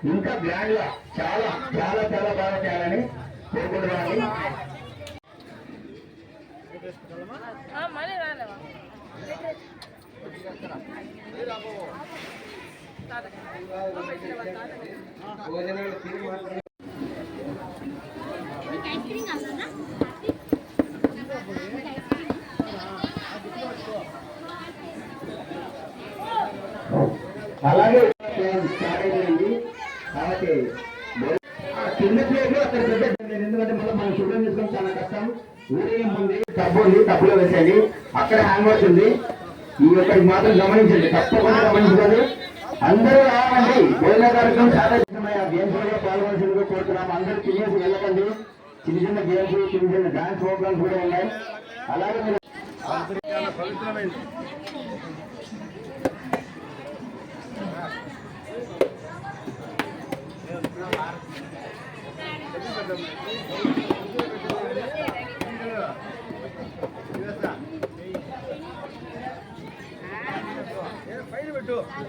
ఇంకా గ్రాండ్ గా చాలా చాలా చాలా బాగా చేయాలని కోరుకుంటున్నాను. అలాగే కాబట్టి కింద ప్లేట్ అక్కడ పెట్టలేదు, ఎందుకంటే మళ్ళీ మనం శుభ్రం చేసుకోవడం చాలా కష్టం. ఊరేం ఉంది, టబ్బు ఉంది, టబ్బులో వేసేది, అక్కడ హ్యాండ్ వాష్ ఉంది. ఈ ఒక్కడికి మాత్రం గమనించండి, తప్పకుండా గమనించాలి. అందరూ రావండి. భోజన కార్యక్రమం చాలా ఇష్టమయ్యా. గేమ్స్ లో పాల్గొనాల్సిందిగా కోరుతున్నాం. అందరూ తినేసి వెళ్ళకండి. చిన్న చిన్న గేమ్స్, చిన్న చిన్న డాన్స్ ప్రోగ్రామ్స్ కూడా ఉన్నాయి. అలాగే మీరు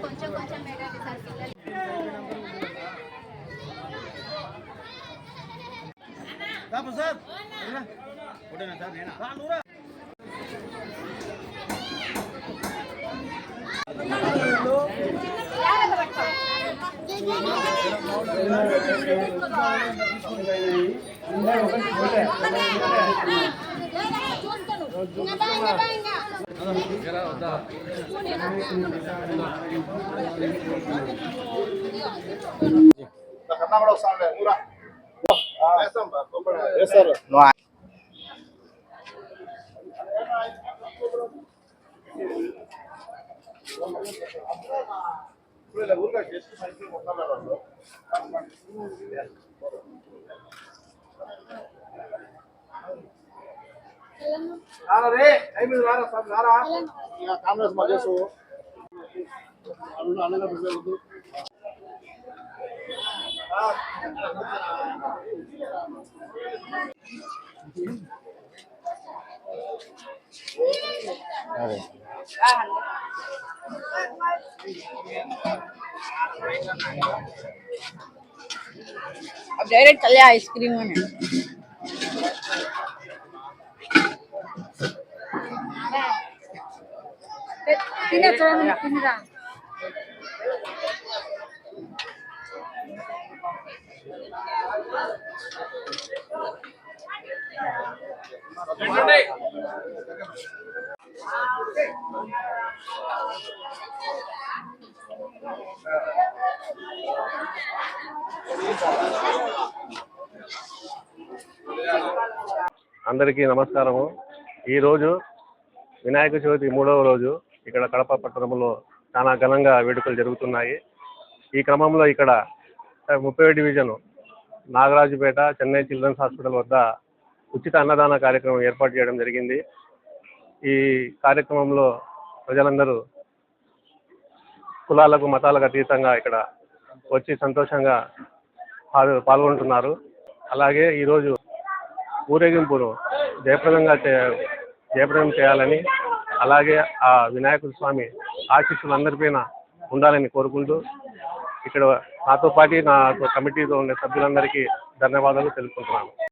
కొంచెం సార్ కాంగ్రెస్ మధ్యసు अब डायरेक्ट चले आइसक्रीम में तीन छोड़ा तीनरा అందరికీ నమస్కారము. ఈ రోజు వినాయక చవితి 3వ రోజు ఇక్కడ కడప పట్టణంలో చాలా ఘనంగా వేడుకలు జరుగుతున్నాయి. ఈ క్రమంలో ఇక్కడ 30వ division Nagarajupeta Chennai children's hospital వద్ద ఉచిత అన్నదాన కార్యక్రమం ఏర్పాటు చేయడం జరిగింది. ఈ కార్యక్రమంలో ప్రజలందరూ కులాలకు మతాలకు అతీతంగా ఇక్కడ వచ్చి సంతోషంగా పాల్గొంటున్నారు. అలాగే ఈరోజు ఊరేగింపును జయప్రదం చేయాలని, అలాగే ఆ వినాయకుడి స్వామి ఆశీస్సులు అందరిపైన ఉండాలని కోరుకుంటూ ఇక్కడ నాతో పాటు నా కమిటీలో ఉండే సభ్యులందరికీ ధన్యవాదాలు తెలుపుకుంటున్నాను.